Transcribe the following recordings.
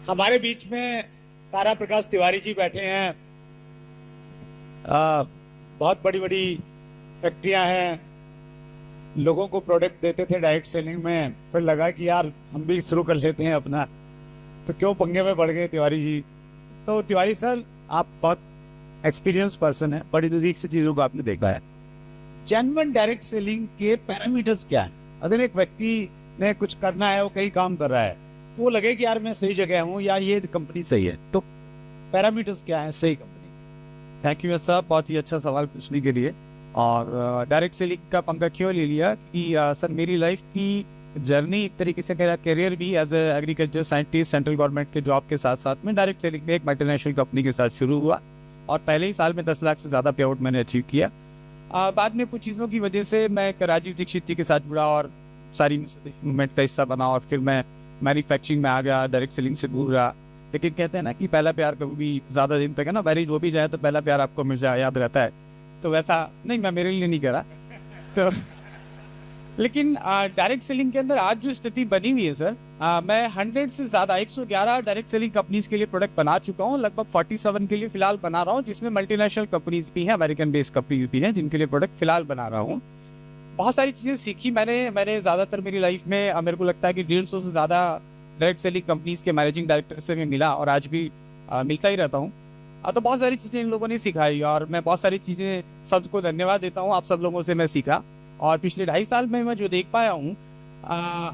हमारे बीच में तारा प्रकाश तिवारी जी बैठे हैं। बहुत बड़ी बड़ी फैक्ट्रियां हैं, लोगों को प्रोडक्ट देते थे डायरेक्ट सेलिंग में, फिर लगा कि यार हम भी शुरू कर लेते हैं अपना, तो क्यों पंगे में पड़ गए तिवारी जी। तो तिवारी सर, आप बहुत एक्सपीरियंस पर्सन है, बड़ी नजदीक से चीजों को आपने देखा है। जेन्युइन डायरेक्ट सेलिंग के पैरामीटर्स क्या है? अगर एक व्यक्ति ने कुछ करना है, वो कहीं काम कर रहा है, तो वो लगे कि यार मैं सही जगह हूँ या ये कंपनी सही है, तो पैरामीटर्स क्या है सही कंपनी? थैंक यू सर, बहुत ही अच्छा सवाल पूछने के लिए। और डायरेक्ट सेलिंग का पंगा क्यों ले लिया कि सर मेरी लाइफ की जर्नी एक तरीके से, मेरा करियर भी as a agriculture scientist central government के जॉब के साथ साथ में डायरेक्ट सेलिंग में एक मल्टीनेशनल कंपनी के साथ शुरू हुआ और पहले ही साल में 10 लाख से ज़्यादा पे आउट मैंने अचीव किया। बाद में कुछ चीज़ों की वजह से मैं राजीव दीक्षित जी के साथ जुड़ा और सारी मूवमेंट का हिस्सा बना और फिर मैं मैन्युफैक्चरिंग में आ गया, डायरेक्ट सेलिंग से दूर रहा। लेकिन कहते हैं ना कि पहला प्यार कभी भी ज़्यादा दिन तक है ना, मैरिज हो भी जाए तो पहला प्यार आपको हमेशा याद रहता है, तो वैसा नहीं, मैं मेरे लिए नहीं करा। तो लेकिन डायरेक्ट सेलिंग के अंदर आज जो स्थिति बनी हुई है सर, मैं 100 से ज़्यादा 111 डायरेक्ट सेलिंग कंपनीज के लिए प्रोडक्ट बना चुका हूँ, लगभग 47 के लिए फिलहाल बना रहा हूँ, जिसमें मल्टीनेशनल कंपनीज भी हैं, अमेरिकन बेस्ड कंपनीज भी हैं, जिनके लिए प्रोडक्ट फिलहाल बना रहा हूँ। बहुत सारी चीज़ें सीखी मैंने ज़्यादातर मेरी लाइफ में, मेरे को लगता है कि 150 से ज़्यादा डायरेक्ट सेलिंग कंपनीज के मैनेजिंग डायरेक्टर से मैं मिला और आज भी मिलता ही रहता हूँ। तो बहुत सारी चीज़ें इन लोगों ने सिखाई और मैं बहुत सारी चीज़ें सबको धन्यवाद देता हूँ, आप सब लोगों से मैं सीखा। और पिछले 2.5 साल में मैं जो देख पाया हूँ,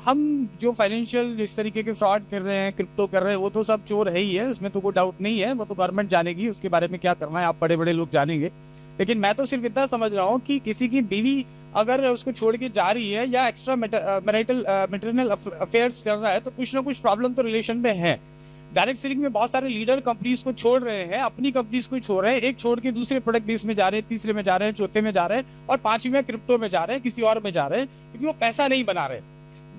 हम जो फाइनेंशियल इस तरीके के फ्रॉड कर रहे हैं, क्रिप्टो कर रहे हैं, वो तो सब चोर है ही है, उसमें तो कोई डाउट नहीं है, वो तो गवर्नमेंट जानेगी उसके बारे में क्या करना है, आप बड़े बड़े लोग जानेंगे। लेकिन मैं तो सिर्फ इतना समझ रहा हूँ कि किसी की बीवी अगर उसको छोड़ के जा रही है या एक्स्ट्रा मैरिटल अफेयर्स चल रहा है, तो कुछ ना कुछ प्रॉब्लम तो रिलेशन में है। डायरेक्ट सेलिंग में बहुत सारे लीडर कंपनीज को छोड़ रहे हैं, अपनी कंपनीज को छोड़ रहे हैं, एक छोड़ के दूसरे प्रोडक्ट बेस में जा रहे हैं, तीसरे में जा रहे हैं, चौथे में जा रहे हैं और 5वीं में क्रिप्टो में जा रहे हैं, किसी और में जा रहे हैं, क्योंकि वो पैसा नहीं बना रहे।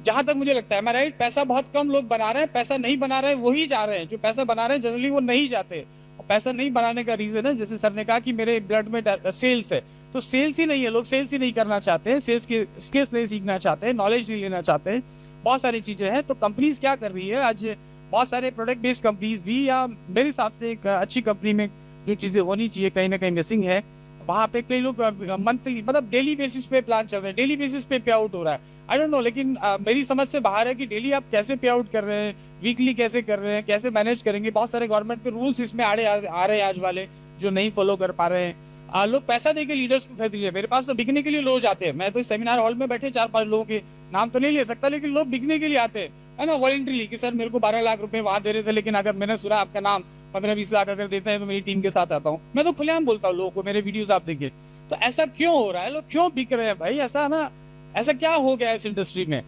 जहां तक मुझे लगता है, मैं राइट, पैसा बहुत कम लोग बना रहे हैं, पैसा नहीं बना रहे हैं वही जा रहे हैं, जो पैसा बना रहे हैं जनरली वो नहीं जाते। पैसा नहीं बनाने का रीजन है, जैसे सर ने कहा कि मेरे ब्लड में सेल्स है, तो सेल्स ही नहीं है, लोग सेल्स ही नहीं करना चाहते हैं, सेल्स के स्किल्स नहीं सीखना चाहते हैं, नॉलेज नहीं लेना चाहते हैं, बहुत सारी चीजें हैं। तो कंपनीज क्या कर रही है आज, बहुत सारे प्रोडक्ट बेस्ड कंपनीज भी, या मेरे हिसाब से एक अच्छी कंपनी में जो चीजें होनी चाहिए कहीं ना कहीं मिसिंग है, वहाँ पे कई लोग मंथली मतलब डेली बेसिस पे प्लान चल रहे हैं, डेली बेसिस पे पे आउट हो रहा है। आई डोंट नो, लेकिन मेरी समझ से बाहर है कि डेली आप कैसे पे आउट कर रहे हैं, वीकली कैसे कर रहे हैं, कैसे मैनेज करेंगे। बहुत सारे गवर्नमेंट के रूल्स इसमें आ रहे हैं आज वाले, जो नहीं फॉलो कर पा रहे हैं। लोग पैसा देके लीडर्स को खरीद रहे हैं। मेरे पास तो बिकने के लिए लोग जाते हैं, मैं तो सेमिनार हॉल में बैठे 4-5 लोगों के नाम तो नहीं ले सकता, लेकिन लोग बिकने के लिए आते हैं, है ना, वॉलंटरीली, कि सर मेरे को 12 लाख रुपए वहां दे रहे थे, लेकिन अगर मैंने सुना आपका नाम 15-20 लाख अगर देते हैं तो मेरी टीम के साथ आता हूँ। मैं तो खुलेआम बोलता हूँ लोगों को, मेरे वीडियोस आप देखिए। तो ऐसा क्यों हो रहा है, लोग क्यों बिक रहे हैं भाई? ऐसा ना, ऐसा क्या हो गया इस इंडस्ट्री में?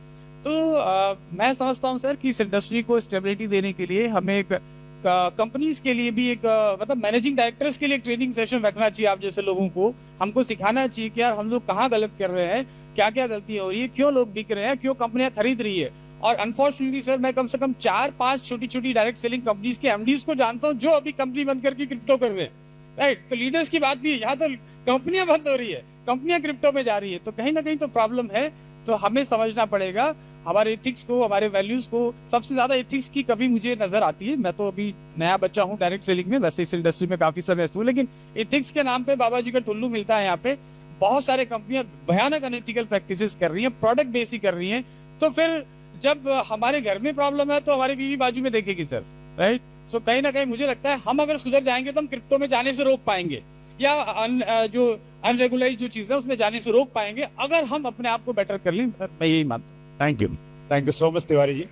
तो मैं समझता हूँ सर कि इस इंडस्ट्री को स्टेबिलिटी देने के लिए हमें एक कंपनीज के लिए भी एक मतलब मैनेजिंग डायरेक्टर्स के लिए एक ट्रेनिंग सेशन रखना चाहिए। आप जैसे लोगों को हमको सिखाना चाहिए कि यार हम लोग कहाँ गलत कर रहे हैं, क्या क्या गलती हो रही है, क्यों लोग बिक रहे हैं, क्यों कंपनियां खरीद रही है। और अनफॉर्चुनेटली सर, मैं कम से कम 4-5 छोटी छोटी डायरेक्ट सेलिंग कंपनीज के एमडीज को जानता हूँ जो अभी कंपनी बंद करके क्रिप्टो कर रहे हैं। राइट, तो लीडर्स की बात नहीं है यहाँ, तो कंपनियां बंद हो रही है, कंपनियां क्रिप्टो में जा रही है, तो कहीं ना कहीं तो प्रॉब्लम है। तो हमें समझना पड़ेगा हमारे एथिक्स को, हमारे वैल्यूज को। सबसे ज्यादा एथिक्स की कभी मुझे नजर आती है, मैं तो अभी नया बच्चा हूँ डायरेक्ट सेलिंग में, वैसे इस इंडस्ट्री में काफी समय हूँ, लेकिन एथिक्स के नाम पे बाबा जी का टुल्लू मिलता है यहाँ पे। बहुत सारे कंपनियां भयानक अनएथिकल प्रैक्टिसेस कर रही हैं, प्रोडक्ट बेस ही कर रही हैं। तो फिर जब हमारे घर में प्रॉब्लम है तो हमारी बीवी बाजू में देखेगी सर, राइट। सो कहीं ना कहीं मुझे लगता है हम अगर सुधर जाएंगे तो हम क्रिप्टो में जाने से रोक पाएंगे, या जो अनरेगुलाइज जो चीज है उसमें जाने से रोक पाएंगे, अगर हम अपने आप को बेटर कर लें। मैं यही मानता हूँ। Thank you so much Tiwari ji.